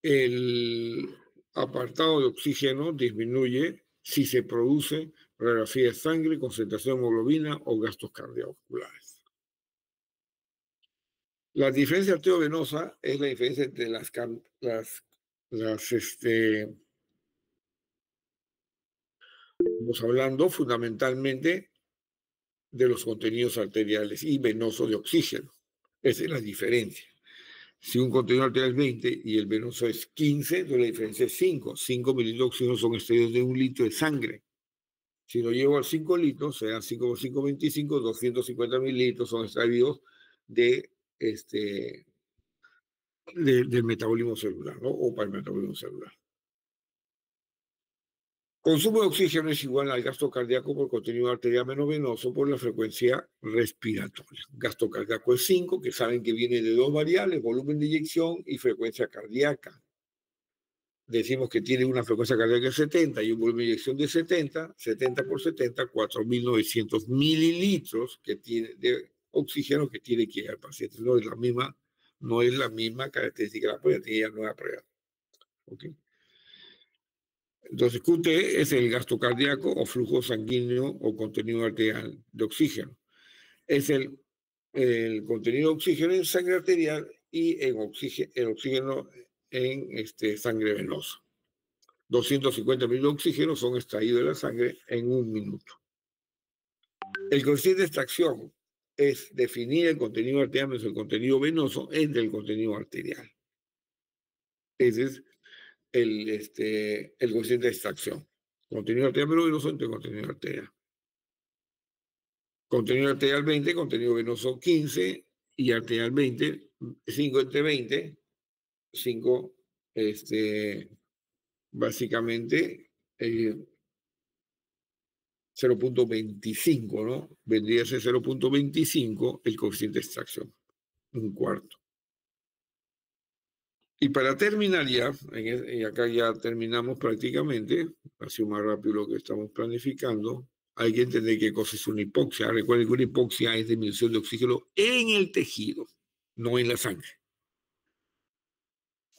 El apartado de oxígeno disminuye si se produce radiografía de sangre, concentración de hemoglobina o gastos cardiovasculares. La diferencia arteriovenosa es la diferencia entre estamos hablando fundamentalmente de los contenidos arteriales y venosos de oxígeno. Esa es la diferencia. Si un contenido arterial es 20 y el venoso es 15, entonces la diferencia es 5. 5 mililitros de oxígeno son extraídos de 1 litro de sangre. Si lo llevo a 5 litros, serán 5 por 5, 25, 250 mililitros son extraídos del metabolismo celular, ¿no? O para el metabolismo celular. Consumo de oxígeno es igual al gasto cardíaco por contenido arterial menos venoso por la frecuencia respiratoria. Gasto cardíaco es 5, que saben que viene de dos variables, volumen de inyección y frecuencia cardíaca. Decimos que tiene una frecuencia cardíaca de 70 y un volumen de inyección de 70, 70 por 70, 4.900 mililitros que tiene de oxígeno que tiene que ir al paciente. No es la misma característica de la prueba, tiene ya nueva prueba. ¿Okay? Entonces, QT es el gasto cardíaco o flujo sanguíneo o contenido arterial de oxígeno. Es el contenido de oxígeno en sangre arterial y el oxígeno en sangre venosa. 250 mililitros de oxígeno son extraídos de la sangre en 1 minuto. El coeficiente de extracción es definir el contenido arterial menos el contenido venoso entre el contenido arterial. Ese es el coeficiente de extracción. Contenido arterial menos venoso entre contenido arterial. Contenido arterial 20, contenido venoso 15 y arterial 20, 5 entre 20, 5, básicamente 0.25, ¿no? Vendría a ser 0.25 el coeficiente de extracción, un cuarto. Y para terminar ya, y acá ya terminamos prácticamente, ha sido más rápido lo que estamos planificando, hay que entender qué cosa es una hipoxia. Recuerden que una hipoxia es disminución de oxígeno en el tejido, no en la sangre.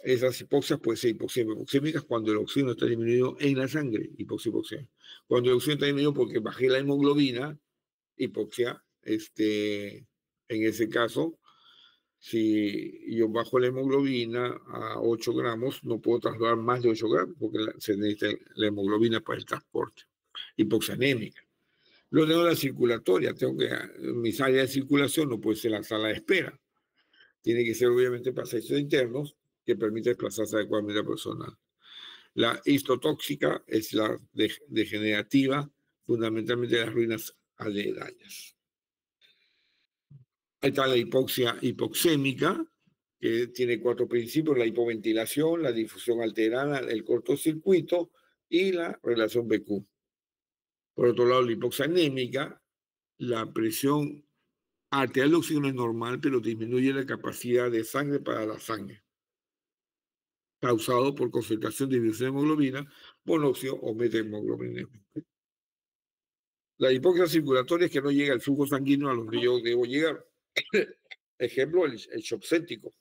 Esas hipoxias pueden ser hipoxémicas cuando el oxígeno está disminuido en la sangre, hipoxia. Cuando el oxígeno está disminuido porque bajé la hemoglobina, hipoxia, en ese caso, si yo bajo la hemoglobina a 8 gramos, no puedo trasladar más de 8 gramos porque se necesita la hemoglobina para el transporte. Hipoxia anémica. Luego tengo la circulatoria, mis áreas de circulación no puede ser la sala de espera. Tiene que ser obviamente pasillos internos que permita desplazarse adecuadamente a la persona. La histotóxica es la degenerativa, fundamentalmente de las ruinas aledañas. Ahí está la hipoxia hipoxémica, que tiene 4 principios: la hipoventilación, la difusión alterada, el cortocircuito y la relación BQ. Por otro lado, la hipoxia anémica, la presión arterial de oxígeno es normal, pero disminuye la capacidad de sangre para la sangre, causado por concentración de disminución de hemoglobina, monóxido o metahemoglobina. La hipoxia circulatoria es que no llega el flujo sanguíneo a donde yo debo llegar. Ejemplo, el shock séptico,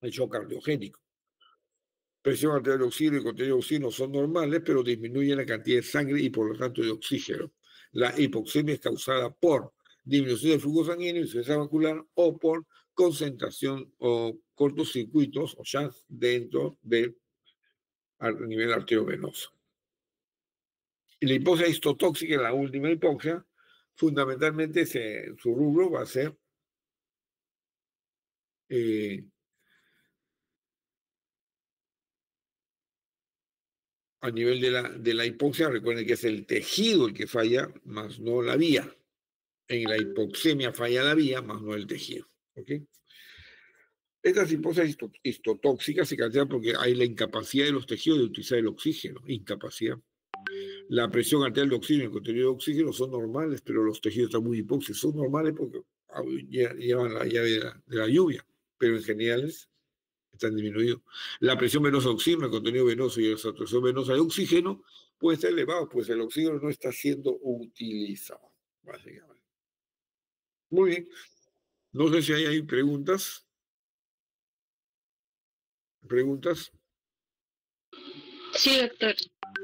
el shock cardiogénico. Presión arterial de oxígeno y contenido de oxígeno son normales, pero disminuyen la cantidad de sangre y por lo tanto de oxígeno. La hipoxemia es causada por disminución del flujo sanguíneo, insuficiencia vascular o por concentración o cortocircuitos o shunts dentro del nivel arteriovenoso. Y la hipoxia histotóxica, la última hipoxia, fundamentalmente su rubro va a ser a nivel de la hipoxia. Recuerden que es el tejido el que falla, más no la vía. En la hipoxemia falla la vía, más no el tejido. ¿Okay? Estas hipoxias histotóxicas se caracterizan porque hay la incapacidad de los tejidos de utilizar el oxígeno. Incapacidad. La presión arterial de oxígeno y el contenido de oxígeno son normales, pero los tejidos están muy hipóxicos. Son normales porque llevan la llave de la lluvia, pero en general están disminuidos. La presión venosa de oxígeno, el contenido venoso y la saturación venosa de oxígeno puede estar elevado, pues el oxígeno no está siendo utilizado, básicamente. Muy bien. No sé si hay preguntas. ¿Preguntas? Sí, doctor.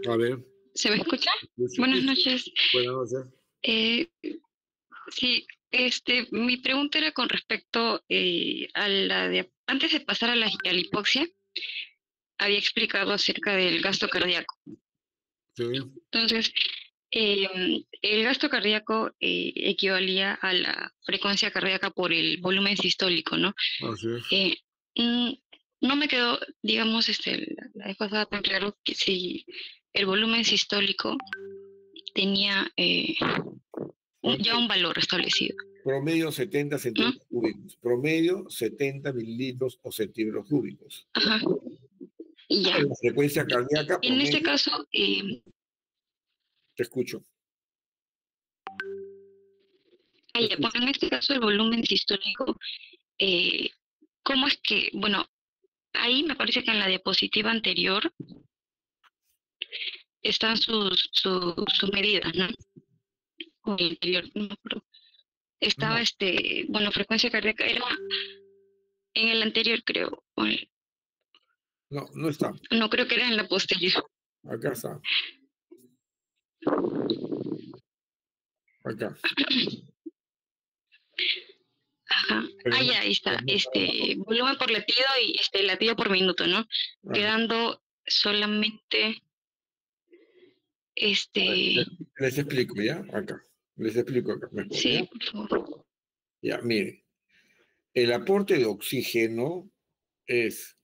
A ver. ¿Se me escucha? Buenas noches. Buenas noches. Sí, Mi pregunta era con respecto a la de antes de pasar a a la hipoxia, había explicado acerca del gasto cardíaco. Sí, Entonces, el gasto cardíaco equivalía a la frecuencia cardíaca por el volumen sistólico, ¿no? así es. Mm, no me quedó, digamos, la vez pasada tan claro que si el volumen sistólico tenía ya un valor establecido, Promedio 70 ¿no? centímetros cúbicos. Promedio 70 mililitros o centímetros cúbicos. Ajá, y ya. La frecuencia cardíaca En este promedio. caso, Te escucho. pues en este caso el volumen sistólico, ¿cómo es que, bueno, ahí me parece que en la diapositiva anterior están sus medidas, ¿no? O el anterior, no me acuerdo. Estaba, bueno, frecuencia cardíaca era en el anterior, creo. No, no está. No, creo que era en la posterior. Acá está. Acá. Ajá. Ya, ahí está. Volumen por latido y latido por minuto, ¿no? Ajá. Quedando solamente Les explico, ¿ya? Acá. Les explico acá. Mejor, sí, ¿ya? por favor. Ya, mire. El aporte de oxígeno es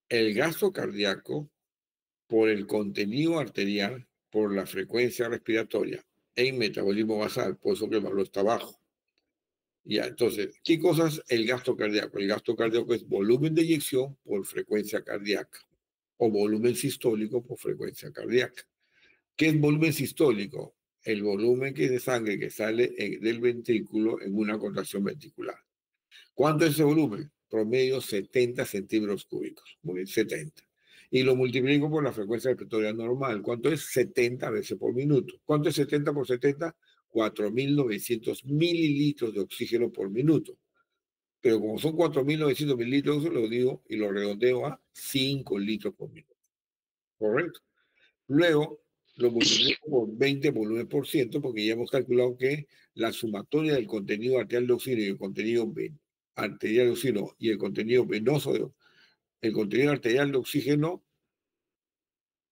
el gasto cardíaco por el contenido arterial, por la frecuencia respiratoria en metabolismo basal, por eso que el valor está bajo. Ya, entonces, ¿qué cosa es el gasto cardíaco? El gasto cardíaco es volumen de eyección por frecuencia cardíaca o volumen sistólico por frecuencia cardíaca. ¿Qué es volumen sistólico? El volumen de sangre que sale del ventrículo en una contracción ventricular. ¿Cuánto es ese volumen? Promedio 70 centímetros cúbicos. Muy bien, 70. Y lo multiplico por la frecuencia respiratoria normal. ¿Cuánto es? 70 veces por minuto. ¿Cuánto es 70 por 70? 4.900 mililitros de oxígeno por minuto. Pero como son 4.900 mililitros, lo digo y lo redondeo a 5 litros por minuto. ¿Correcto? Luego lo multiplico por 20 volumen por ciento, porque ya hemos calculado que la sumatoria del contenido arterial de oxígeno y el contenido arterial de oxígeno y el contenido venoso, el contenido arterial de oxígeno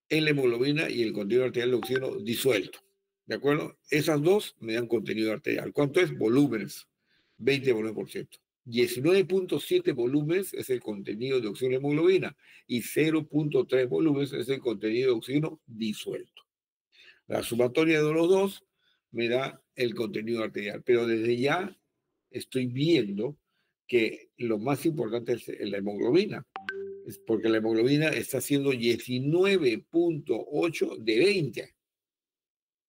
en la hemoglobina y el contenido arterial de oxígeno disuelto. ¿De acuerdo? Esas dos me dan contenido arterial. ¿Cuánto es? Volúmenes. 20 volúmenes por ciento. 19.7 volúmenes es el contenido de oxígeno en la hemoglobina y 0.3 volúmenes es el contenido de oxígeno disuelto. La sumatoria de los dos me da el contenido arterial, pero desde ya estoy viendo que lo más importante es la hemoglobina, es porque la hemoglobina está haciendo 19.8 de 20.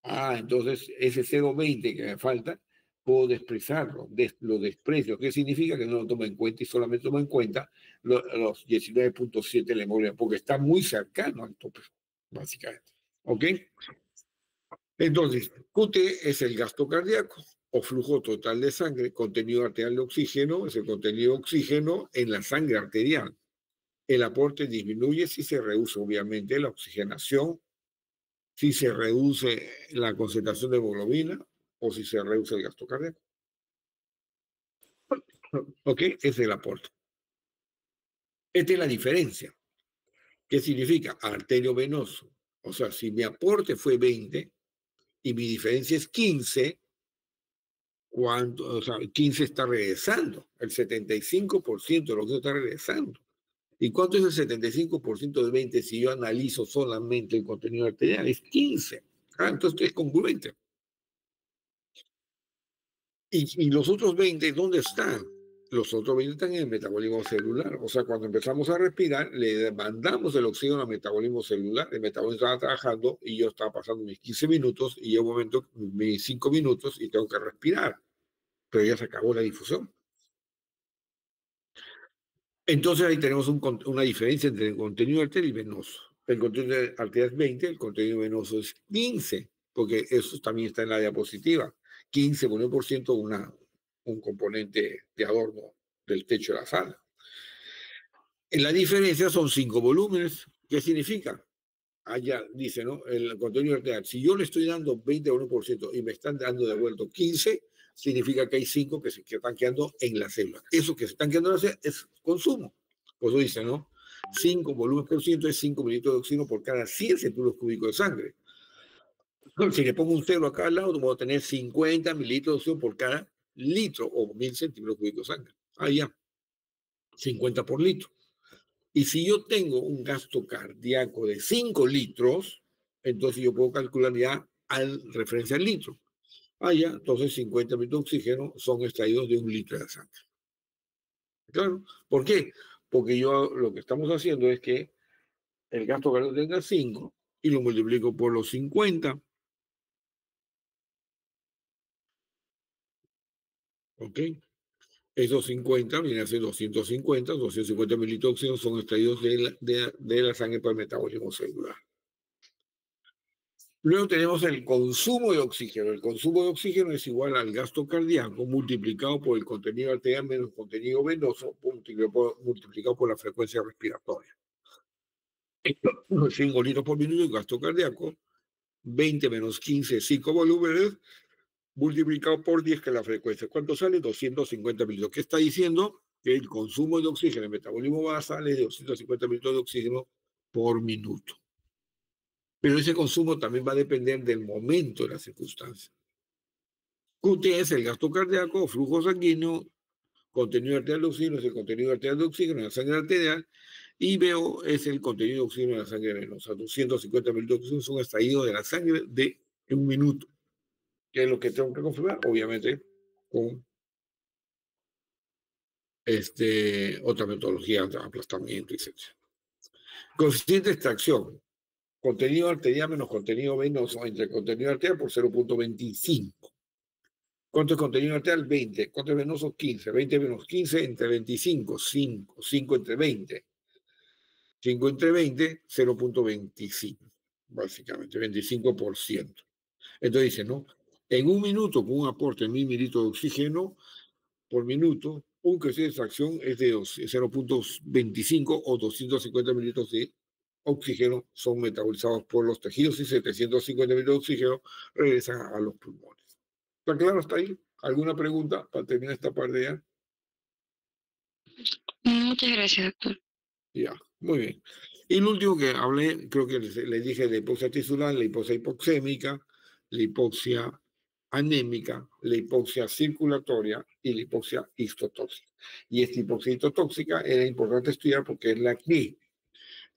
Entonces ese 0.20 que me falta, puedo despreciarlo, lo desprecio. ¿Qué significa? Que no lo tomo en cuenta y solamente tomo en cuenta los 19.7 de la hemoglobina, porque está muy cercano al tope, básicamente. ¿Ok? Entonces, QT es el gasto cardíaco o flujo total de sangre. Contenido arterial de oxígeno es el contenido de oxígeno en la sangre arterial. El aporte disminuye si se reduce, obviamente, la oxigenación, si se reduce la concentración de hemoglobina o si se reduce el gasto cardíaco. ¿Ok? Ese es el aporte. Esta es la diferencia. ¿Qué significa? Arterio venoso. O sea, si mi aporte fue 20 y mi diferencia es 15, o sea, 15 está regresando, el 75% de lo que está regresando. ¿Y cuánto es el 75% de 20 si yo analizo solamente el contenido arterial? Es 15. Entonces es congruente. ¿Y los otros 20 dónde están? Los otros 20 están en el metabolismo celular. O sea, cuando empezamos a respirar, le mandamos el oxígeno al metabolismo celular. El metabolismo estaba trabajando y yo estaba pasando mis 15 minutos y llega un momento, mis 5 minutos y tengo que respirar. Pero ya se acabó la difusión. Entonces ahí tenemos una diferencia entre el contenido arterial y venoso. El contenido arterial es 20, el contenido venoso es 15, porque eso también está en la diapositiva. 15 por ciento, un componente de adorno del techo de la sala. En la diferencia son 5 volúmenes. ¿Qué significa? Allá dice, ¿no? El contenido arterial. Si yo le estoy dando 20 por ciento y me están dando de vuelto 15, significa que hay 5 que se están quedando en la célula. Eso que se están quedando en la célula es consumo. Por eso dice, ¿no? 5 volumen por ciento es 5 mililitros de oxígeno por cada 100 centímetros cúbicos de sangre. Si le pongo un 0 acá al lado, voy a tener 50 mililitros de oxígeno por cada litro o 1000 centímetros cúbicos de sangre. Ah, ya. 50 por litro. Y si yo tengo un gasto cardíaco de 5 litros, entonces yo puedo calcular ya al referencia al litro. Ah, ya, entonces 50 mililitros de oxígeno son extraídos de 1 litro de sangre. Claro. ¿Por qué? Porque yo lo que estamos haciendo es que el gasto cardíaco tenga 5 y lo multiplico por los 50. ¿Ok? Esos 50 vienen a ser 250 mililitros de oxígeno son extraídos de la sangre por el metabolismo celular. Luego tenemos el consumo de oxígeno. El consumo de oxígeno es igual al gasto cardíaco multiplicado por el contenido arterial menos el contenido venoso multiplicado por la frecuencia respiratoria. 5 litros por minuto de gasto cardíaco, 20 menos 15, 5 volúmenes, multiplicado por 10, que es la frecuencia. ¿Cuánto sale? 250 mililitros. ¿Qué está diciendo? Que el consumo de oxígeno, el metabolismo basal es de 250 mililitros de oxígeno por minuto. Pero ese consumo también va a depender del momento de la circunstancia. QT es el gasto cardíaco, flujo sanguíneo, contenido arterial de oxígeno es el contenido arterial de oxígeno en la sangre arterial, y BO es el contenido de oxígeno en la sangre venosa. 250 mililitros de oxígeno son extraídos de la sangre en un minuto. ¿Qué es lo que tengo que confirmar? Obviamente con otra metodología, aplastamiento, etc. Coeficiente de extracción. Contenido arterial menos contenido venoso entre contenido arterial por 0.25. ¿Cuánto es contenido arterial? 20. ¿Cuánto es venoso? 15. 20 menos 15 entre 25. 5. 5 entre 20. 5 entre 20, 0.25. Básicamente, 25%. Entonces dice, ¿no? En un minuto, con un aporte de 1000 mililitros de oxígeno por minuto, un coeficiente de extracción es de 0.25 o 250 mililitros de oxígeno son metabolizados por los tejidos y 750 mililitros de oxígeno regresan a los pulmones. ¿Está claro hasta ahí? ¿Alguna pregunta para terminar esta parte ya? Muchas gracias, doctor. Ya, muy bien. Y lo último que hablé, creo que les dije de hipoxia tisular, la hipoxia hipoxémica, la hipoxia anémica, la hipoxia circulatoria y la hipoxia histotóxica. Y esta hipoxia histotóxica era importante estudiar porque es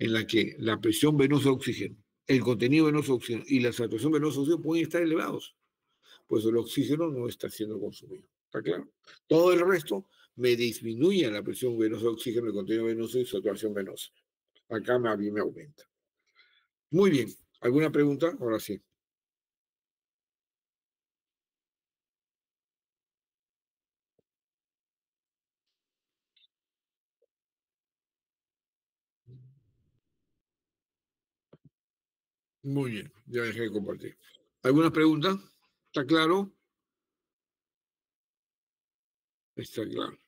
en la que la presión venosa de oxígeno, el contenido venoso de oxígeno y la saturación venosa de oxígeno pueden estar elevados. Pues el oxígeno no está siendo consumido. ¿Está claro? Todo el resto me disminuye la presión venosa de oxígeno, el contenido venoso y saturación venosa. Acá a mí me aumenta. Muy bien. ¿Alguna pregunta? Ahora sí. Muy bien. Ya dejé de compartir. ¿Alguna pregunta? ¿Está claro? Está claro.